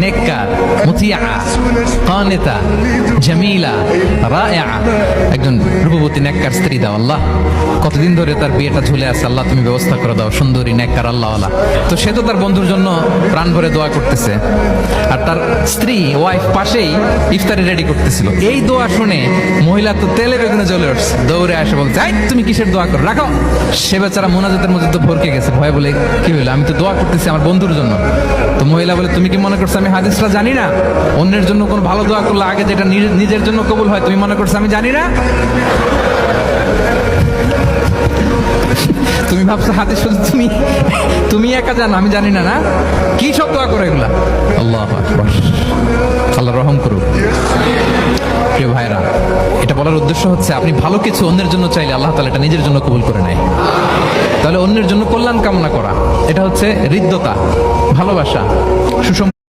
নেককার, মুতিয়া, কানিতা, জামিলা, রায়আ, একজন রূপবতী নেককার স্ত্রী দাও আল্লাহ। কতদিন ধরে তার বিয়েটা ঝুলে আছে, আল্লাহ তুমি ব্যবস্থা করে দাও, সুন্দরী নেককার আল্লাহওয়ালা। তো সে তো তার বন্ধুর জন্য প্রাণ ভরে দোয়া করতেছে, আর তার স্ত্রী ওয়াইফ পাশেই ইফতারি রেডি করতেছিল। এই দোয়া শুনে মহিলা তো তেলে বেগুনে জ্বলে উঠছে, দৌড়ে আসে বলছে, এই তুমি কিসের দোয়া করো, রাখো। সে বেচারা মোনাজাতের মধ্যে তো ভরকে গেছে, ভয় বলে কি হইলো, আমি তো দোয়া করতেছি আমার বন্ধুর জন্য। তো মহিলা বলে, তুমি কি মনে করছো আমি হাদিসটা জানি না? অন্যের জন্য কোনো ভালো দোয়া করলে আগে যেটা নিজের জন্য কবুল হয়, তুমি মনে করছো আমি জানি না? তুমি ভাবছো হাদিস শুধু তুমি একা জানো, আমি জানি না? না, কি সব দোয়া করে এগুলা? আল্লাহু আকবার, আল্লাহ রহম করুক। প্রিয় ভাইরা, এটা বলার উদ্দেশ্য হচ্ছে আপনি ভালো কিছু অন্যের জন্য চাইলে আল্লাহ তাআলা এটা নিজের জন্য কবুল করে নেয়। তাহলে অন্যের জন্য কল্যাণ কামনা করা, এটা হচ্ছে হৃদ্যতা, ভালোবাসা, সুসম্পর্ক।